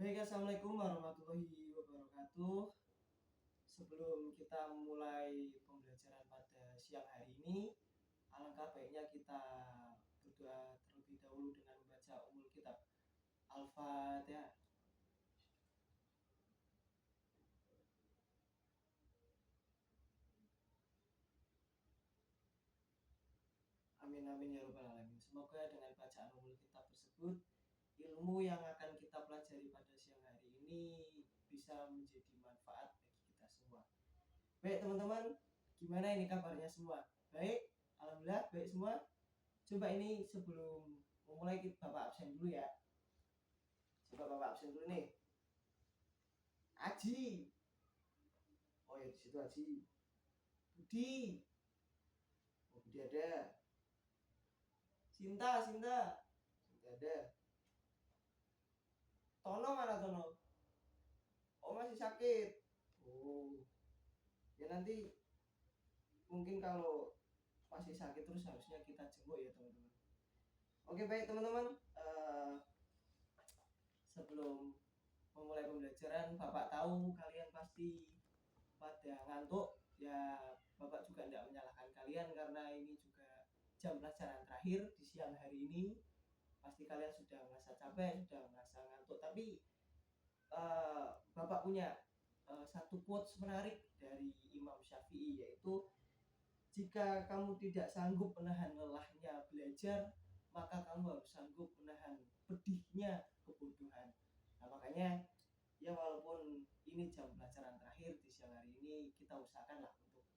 Baik, assalamualaikum warahmatullahi wabarakatuh. Sebelum kita mulai pembelajaran pada siang hari ini, alangkah baiknya kita berdoa terlebih dahulu dengan membaca umul kitab Al-Fatihah. Amin amin ya rabbal alamin. Semoga dengan bacaan umul kitab tersebut, ilmu yang akan kita pelajari pada siang hari ini bisa menjadi manfaat bagi kita semua. Baik teman-teman, gimana ini kabarnya semua? Baik, alhamdulillah baik semua. Coba ini sebelum memulai Bapak absen dulu ya. Coba Bapak absen dulu nih. Aji. Oh ya, di situ Aji. Budi. Oh, Budi ada. Sinta ada. Tono mana Tono? Oh, masih sakit. Oh. Ya nanti mungkin kalau masih sakit terus harusnya kita jenguk ya teman-teman. Oke baik teman-teman. Sebelum memulai pembelajaran, Bapak tahu kalian pasti pada ngantuk ya. Bapak juga tidak menyalahkan kalian karena ini juga jam pelajaran terakhir di siang hari ini. Pasti kalian sudah merasa capek, sudah merasa ngantuk, tapi Bapak punya satu quotes menarik dari Imam Syafi'i, yaitu jika kamu tidak sanggup menahan lelahnya belajar, maka kamu harus sanggup menahan pedihnya kebodohan. Nah makanya ya walaupun ini jam pelajaran terakhir di siang hari ini, kita usahakanlah untuk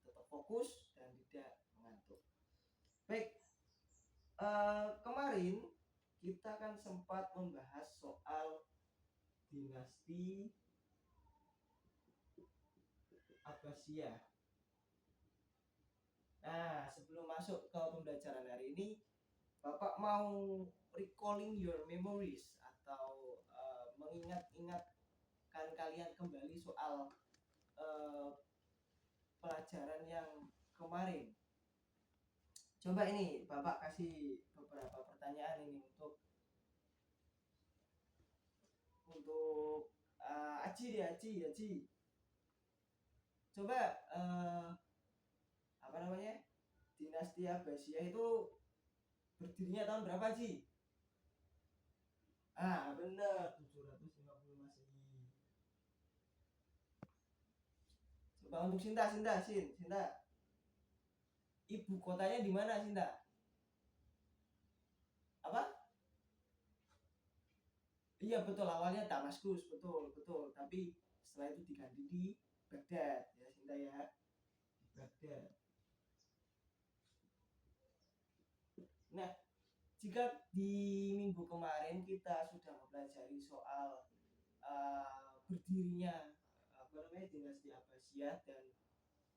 tetap fokus dan tidak mengantuk. Baik, kemarin kita kan sempat membahas soal dinasti Abbasiyah. Nah, sebelum masuk ke pembelajaran hari ini, Bapak mau recalling your memories atau mengingat-ingatkan kalian kembali soal pelajaran yang kemarin. Coba ini Bapak kasih beberapa pertanyaan ini untuk Aji. Coba dinasti Abbasiyah itu berdirinya tahun berapa Ji? Benar, 750 Masehi. Coba untuk Sinta. Ibu kotanya di mana Sinta? Apa? Iya betul, awalnya Damaskus, betul. Tapi setelah itu diganti di Baghdad ya Sinta ya. Baghdad. Nah, jika di minggu kemarin kita sudah mempelajari soal berdirinya dinasti Abbasiyah dan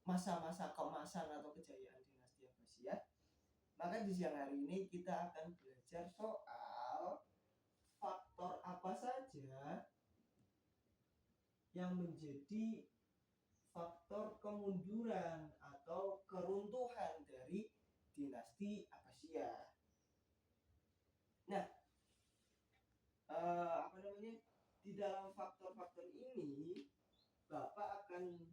masa-masa keemasan atau kejayaan dinasti Abbasiyah, maka di siang hari ini kita akan belajar soal faktor apa saja yang menjadi faktor kemunduran atau keruntuhan dari dinasti Abbasiyah. Nah, di dalam faktor-faktor ini Bapak akan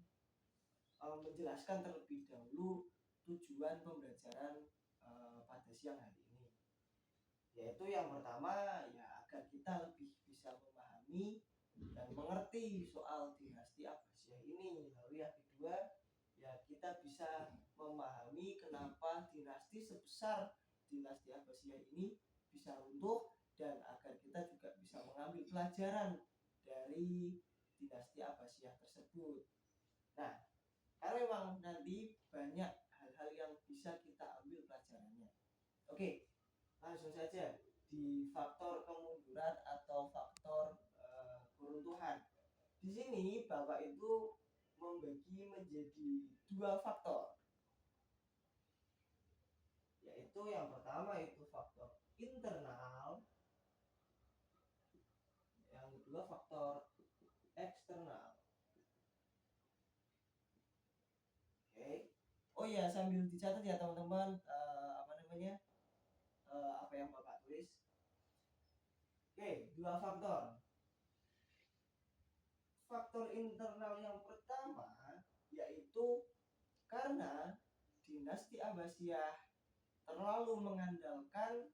menjelaskan terlebih dahulu tujuan pembelajaran pada siang hari ini, yaitu yang pertama ya agar kita lebih bisa memahami dan mengerti soal dinasti Abbasiyah ini. Lalu yang kedua ya kita bisa memahami kenapa dinasti sebesar dinasti Abbasiyah ini bisa runtuh, dan agar kita juga bisa mengambil pelajaran dari dinasti Abbasiyah tersebut. Nah, karena memang nanti banyak hal-hal yang bisa kita ambil pelajarannya. Oke, langsung saja di faktor kemunduran atau faktor keruntuhan. Di sini Bapak itu membagi menjadi dua faktor, yaitu yang pertama itu faktor internal, yang kedua faktor eksternal. Oke. Oh ya, sambil dicatat ya teman-teman apa yang Bapak tulis. Oke, dua faktor. faktor internal yang pertama yaitu karena dinasti Abbasiyah terlalu mengandalkan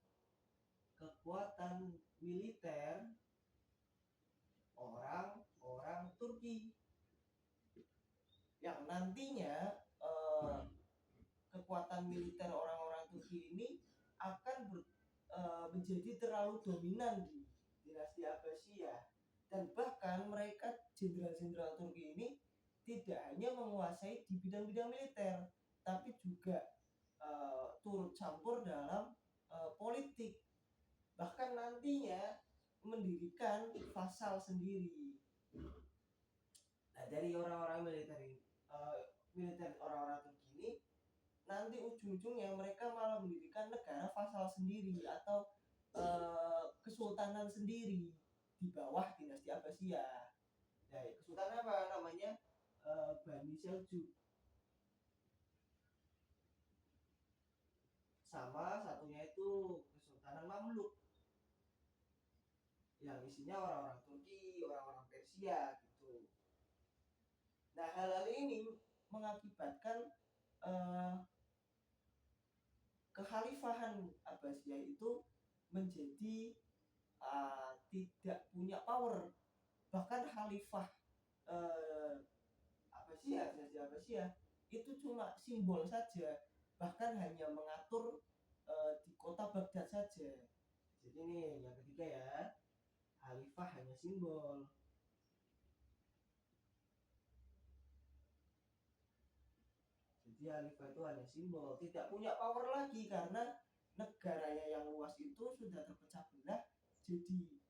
kekuatan militer orang-orang Turki yang nantinya kekuatan militer orang-orang Turki ini akan menjadi terlalu dominan di dinasti Abbasiyah, dan bahkan mereka jenderal-jenderal Turki ini tidak hanya menguasai di bidang-bidang militer tapi juga turut campur dalam politik, bahkan nantinya mendirikan fasal sendiri. Nah, dari orang-orang militer ini, militer orang-orang Turki ini nanti ujung-ujungnya mereka malah mendirikan negara fasal sendiri atau kesultanan sendiri di bawah dinasti Abbasiyah. Nah, kesultanan apa namanya? Bani Seljuk. Sama satunya itu Kesultanan Mamluk yang isinya orang-orang Turki, orang-orang Persia gitu. Nah, hal-hal ini mengakibatkan kekhalifahan Abbasiyah itu menjadi tidak punya power. Bahkan khalifah Abbasiyah itu cuma simbol saja, bahkan hanya mengatur di kota Baghdad saja. Jadi ini yang ketiga ya, khalifah hanya simbol. Jadi khalifah itu hanya simbol, tidak punya power lagi karena negaranya yang luas itu sudah terpecah belah jadi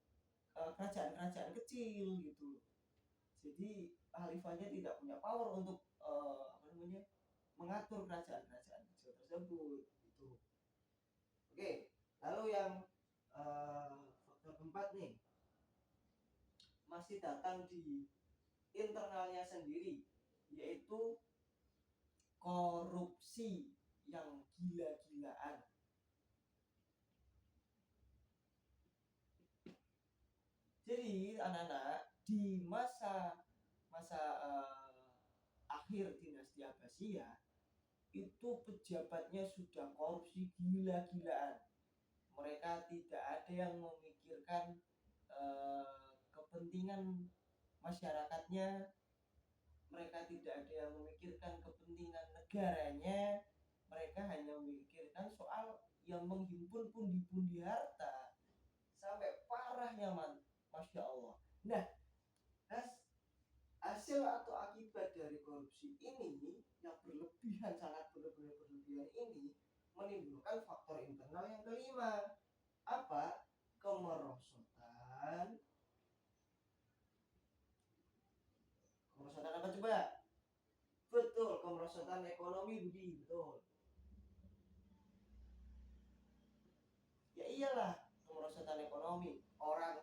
kerajaan-kerajaan kecil gitu. Jadi khalifahnya tidak punya power untuk mengatur kerajaan-kerajaan kecil tersebut gitu. Oke, lalu yang faktor keempat nih masih datang di internalnya sendiri, yaitu korupsi yang gila-gilaan. Jadi anak-anak, di masa akhir dinasti Abbasiyah itu pejabatnya sudah korupsi gila-gilaan. Mereka tidak ada yang memikirkan kepentingan masyarakatnya, mereka tidak ada yang memikirkan kepentingan negaranya, mereka hanya memikirkan soal yang menghimpun pundi-pundi harta sampai parahnya Masya Allah. Nah, hasil atau akibat dari korupsi ini yang berlebihan, sangat berlebihan ini menimbulkan faktor internal yang kelima. Apa? Kemerosotan. Kemerosotan apa coba? Betul, kemerosotan ekonomi, Budi, betul. Ya iyalah, kemerosotan ekonomi. Orang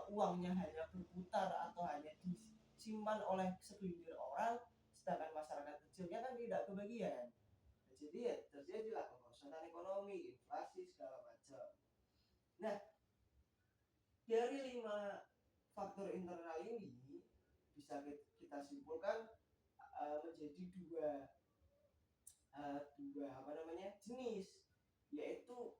uangnya hanya berputar atau hanya disimpan oleh segelintir orang, sedangkan masyarakat kecilnya kan tidak kebagian. Jadi ya terjadilah kemerosotan ekonomi, inflasi segala macam. Nah, dari 5 faktor internal ini bisa kita simpulkan menjadi dua jenis, yaitu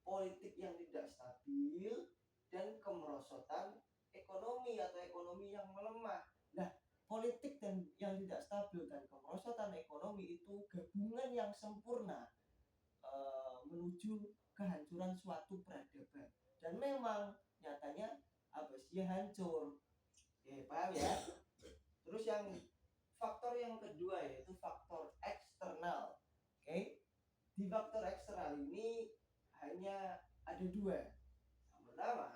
politik yang tidak stabil dan kemerosotan ekonomi atau ekonomi yang melemah. Nah, politik yang tidak stabil dan kemerosotan ekonomi itu gabungan yang sempurna menuju kehancuran suatu peradaban. Dan memang nyatanya Abbasiyah hancur. Oke, paham ya? Terus yang faktor yang kedua yaitu faktor eksternal. Oke? Di faktor eksternal ini hanya ada 2. Yang pertama,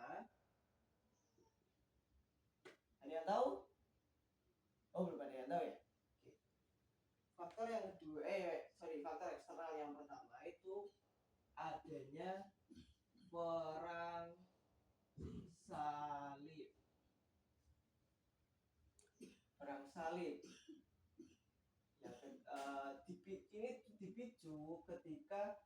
ada yang tahu? Oh, belum ada yang tahu ya? Oke. Faktor yang kedua, faktor eksternal yang pertama itu adanya perang salib. Perang salib ini dipicu ketika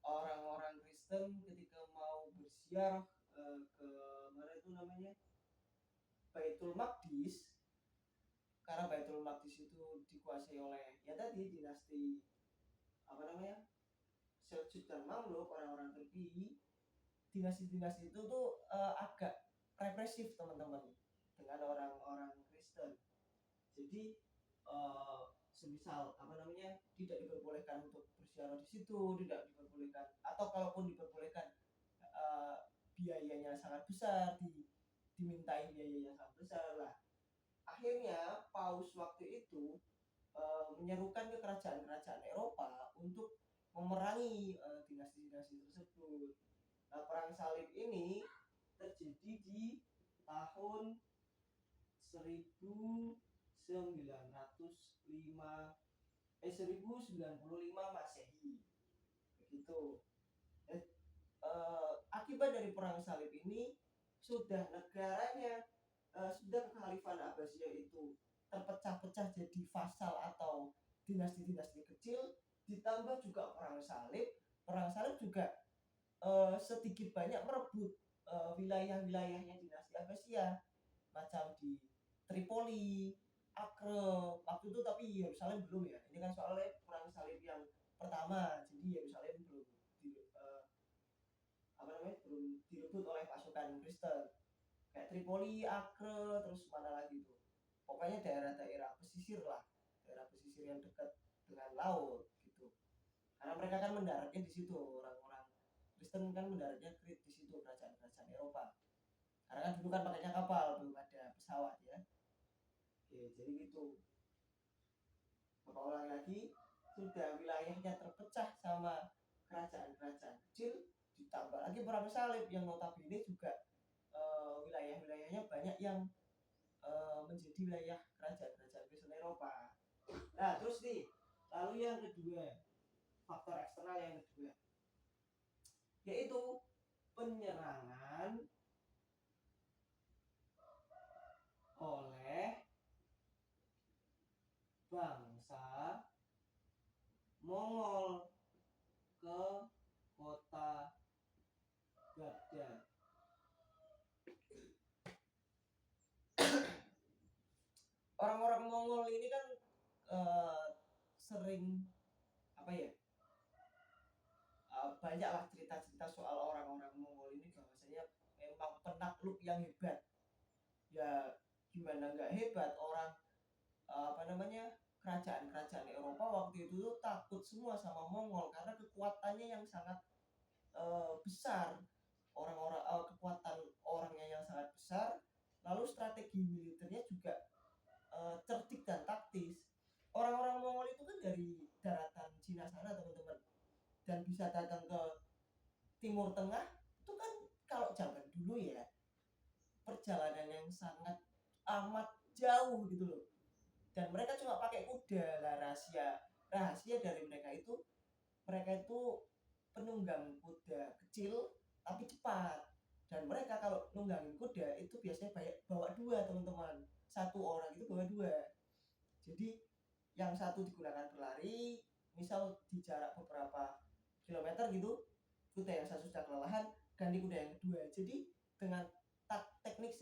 orang-orang Kristen ketika mau berziarah ke mana itu namanya, Baitul Maqdis, karena Baitul Maqdis itu dikuasai oleh ya tadi dinasti apa namanya Seljuk dan Mamluk, orang-orang Turki. Dinasti-dinasti itu tuh agak represif teman-teman dengan orang-orang Kristen. Jadi semisal apa namanya tidak diperbolehkan untuk berziarah di situ, tidak diperbolehkan, atau kalaupun diperbolehkan biayanya sangat besar, dimintai biayanya sangat besar lah. Akhirnya Paus waktu itu menyerukan ke kerajaan-kerajaan Eropa untuk memerangi dinasti-dinasti tersebut. Nah, perang salib ini terjadi di tahun 1095 Masehi. Begitu. Akibat dari perang salib ini sudah negaranya sudah kekhalifahan Abbasiyah itu terpecah-pecah jadi fasal atau dinasti-dinasti kecil, ditambah juga perang salib juga sedikit banyak merebut wilayah-wilayahnya dinasti Abbasiyah, macam di Tripoli, Acre waktu itu, tapi Yerusalem belum ya. Ini kan soalnya perang salib yang pertama, jadi Yerusalem belum belum direbut oleh pasukan Kristen. Kayak Tripoli, Acre, terus mana lagi tuh, pokoknya daerah-daerah pesisir lah, daerah pesisir yang dekat dengan laut gitu. Karena mereka kan mendaratnya di situ, orang-orang Kristen kan mendaratnya di situ, kerajaan-kerajaan Eropa. Karena kan dulu kan pakainya kapal, belum ada pesawat ya. Oke, jadi gitu. Bapak ulang lagi, sudah wilayahnya terpecah sama kerajaan-kerajaan kecil, ditambah lagi perang salib yang notabene juga wilayah-wilayahnya banyak yang menjadi wilayah kerajaan-kerajaan Kristen Eropa. Nah, terus nih, lalu yang kedua, faktor eksternal yang kedua, yaitu penyerangan oleh bangsa Mongol ke kota Baghdad. Orang-orang Mongol ini kan sering apa ya, banyaklah cerita-cerita soal orang-orang Mongol ini, bahwasanya memang penakluk yang hebat. Ya gimana nggak hebat, orang apa namanya kerajaan-kerajaan Eropa waktu itu tuh takut semua sama Mongol karena kekuatannya yang sangat besar. Orang-orang kekuatan orangnya yang sangat besar, lalu strategi militernya juga cerdik dan taktis. Orang-orang Mongol itu kan dari daratan Cina sana teman-teman, dan bisa datang ke Timur Tengah itu kan kalau zaman dulu ya perjalanan yang sangat amat jauh gitu loh. Dan mereka cuma pakai kuda lah. Rahasia dari mereka itu penunggang kuda kecil tapi cepat. Dan mereka kalau nunggangin kuda itu biasanya bawa dua teman-teman, satu orang itu bawa dua. Jadi yang satu digunakan berlari, misal di jarak beberapa kilometer gitu, kuda yang satu sudah kelelahan, ganti kuda yang kedua. Jadi dengan teknik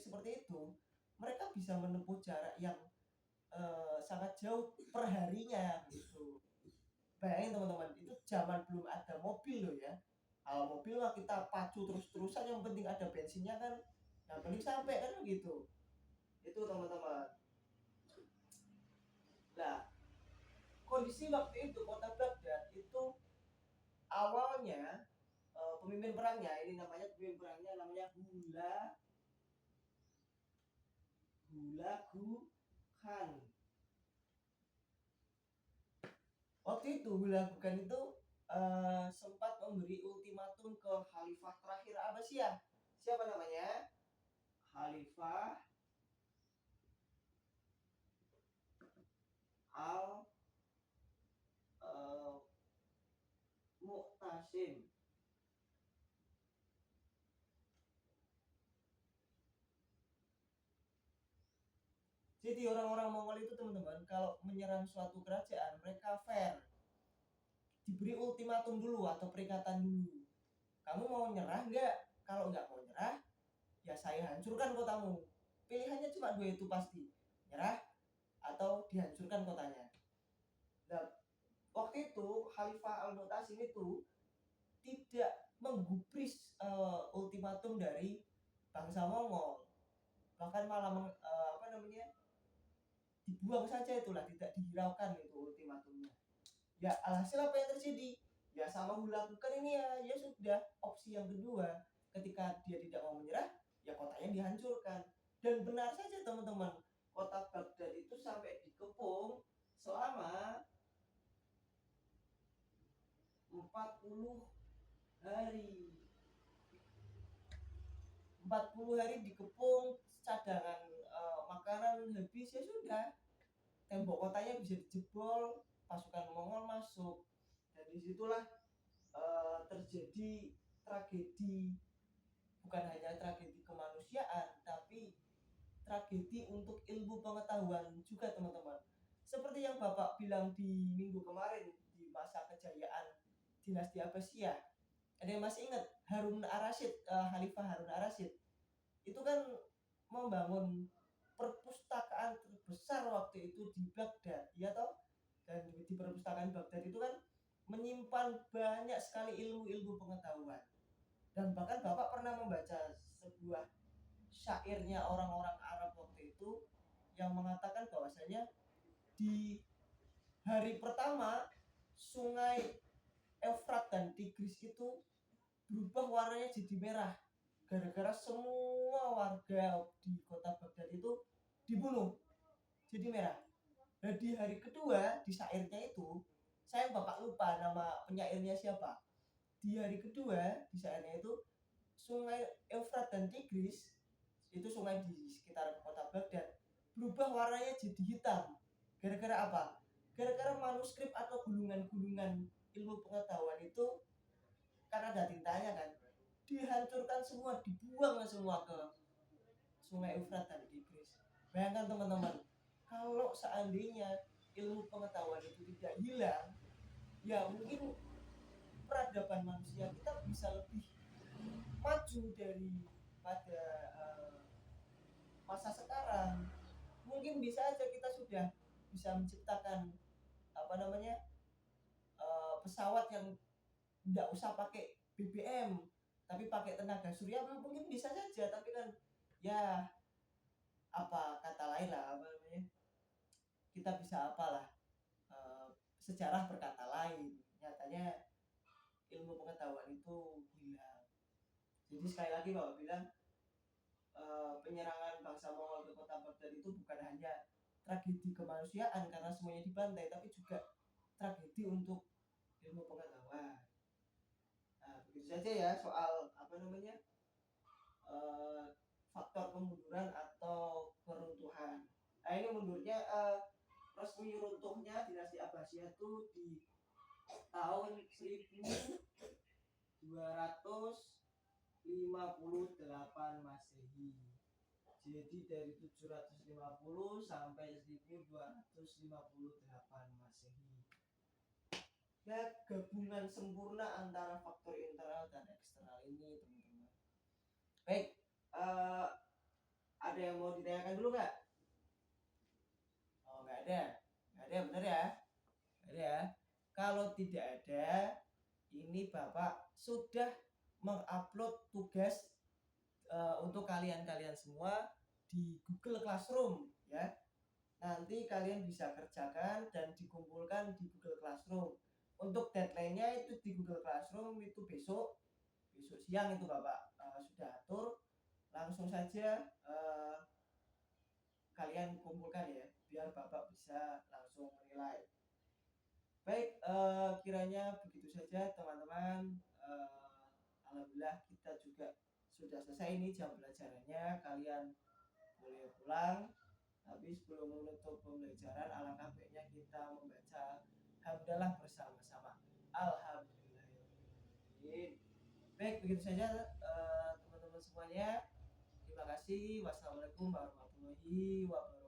seperti itu mereka bisa menempuh jarak yang sangat jauh perharinya gitu. Bayangin teman-teman, itu zaman belum ada mobil loh ya. Kalau mobil mah kita pacu terus-terusan, yang penting ada bensinnya kan, yang penting sampai kan gitu. Itu teman-teman. Nah, kondisi waktu itu kota Baghdad itu awalnya pemimpin perangnya namanya Hulagu Khan. Waktu itu Hulagu Khan itu sempat memberi ultimatum ke Khalifah terakhir Abbasiyah. Siapa namanya? Khalifah Al Mu'tasim. Jadi orang-orang Mongol itu teman-teman kalau menyerang suatu kerajaan mereka fair, diberi ultimatum dulu atau peringatan dulu. Kamu mau nyerah nggak? Kalau nggak mau nyerah, ya saya hancurkan kotamu. Pilihannya cuma dua itu pasti, nyerah atau dihancurkan kotanya. Nah, waktu itu Khalifah Al-Mu'tasim itu tidak menggubris ultimatum dari bangsa Mongol, bahkan malah dibuang saja, itulah tidak dihiraukan itu ultimatumnya. Ya alhasil apa yang terjadi? Ya sama lakukan ini ya sudah, opsi yang kedua, ketika dia tidak mau menyerah, ya kotanya dihancurkan. Dan benar saja teman-teman, kota Baghdad itu sampai dikepung selama 40 hari. 40 hari dikepung, cadangan makanan habis, ya sudah, tembok kotanya bisa dijebol, pasukan Mongol masuk. Dan disitulah terjadi tragedi, bukan hanya tragedi kemanusiaan, tapi tragedi untuk ilmu pengetahuan juga teman-teman. Seperti yang Bapak bilang di minggu kemarin, di masa kejayaan dinasti Abbasiyah, ada yang masih ingat Harun Ar-Rasyid, Khalifah Harun Ar-Rasyid itu kan membangun perpustakaan terbesar waktu itu di Baghdad, ya toh? Dan di perpustakaan Baghdad itu kan menyimpan banyak sekali ilmu-ilmu pengetahuan. Dan bahkan Bapak pernah membaca sebuah syairnya orang-orang Arab waktu itu yang mengatakan bahwasanya di hari pertama sungai Efrat dan Tigris itu berubah warnanya jadi merah gara-gara semua warga di kota Baghdad itu dibunuh jadi merah. Dan di hari kedua di syairnya itu, saya Bapak lupa nama penyairnya siapa. Di hari kedua di syairnya itu, sungai Efrat dan Tigris itu sungai di sekitar kota Baghdad berubah warnanya jadi hitam. Gara-gara apa? Gara-gara manuskrip atau gulungan-gulungan ilmu pengetahuan itu, karena ada tintanya kan, dihancurkan semua, dibuang semua ke sungai Efrat dan Tigris. Bayangkan teman-teman, kalau seandainya ilmu pengetahuan itu tidak hilang, ya mungkin peradaban manusia kita bisa lebih maju daripada masa sekarang. Mungkin bisa aja kita sudah bisa menciptakan pesawat yang tidak usah pakai BBM tapi pakai tenaga surya, mungkin bisa saja. Tapi kan ya apa kata lain lah, kita bisa apalah, sejarah berkata lain, nyatanya ilmu pengetahuan itu hilang. Jadi sekali lagi Bapak bilang, penyerangan bangsa Mongol ke kota Baghdad itu bukan hanya tragedi kemanusiaan karena semuanya dibantai, tapi juga tragedi untuk ilmu pengetahuan. Nah, begitu saja ya soal faktor kemunduran atau keruntuhan. Nah ini mundurnya, resmi runtuhnya dinasti Abbasiyah itu di tahun 1258 Masehi. Jadi dari 750 sampai 1258 Masehi. Ya gabungan sempurna antara faktor internal dan eksternal ini teman-teman. Baik, ada yang mau ditanyakan dulu nggak? Oh nggak ada bener ya? Nggak ada ya? Kalau tidak ada, ini Bapak sudah mengupload tugas untuk kalian semua di Google Classroom ya. Nanti kalian bisa kerjakan dan dikumpulkan di Google Classroom. Untuk deadline-nya itu di Google Classroom itu besok siang itu Bapak sudah atur. Langsung saja kalian kumpulkan ya, biar Bapak bisa langsung menilai. Baik, kiranya begitu saja teman-teman. Alhamdulillah kita juga sudah selesai ini jam pelajarannya, kalian boleh pulang. Tapi sebelum menutup pembelajaran, alangkah baiknya kita membaca hamdalah bersama-sama. Alhamdulillah. Baik, begitu saja teman-teman semuanya. Terima kasih. Wassalamualaikum warahmatullahi wabarakatuh.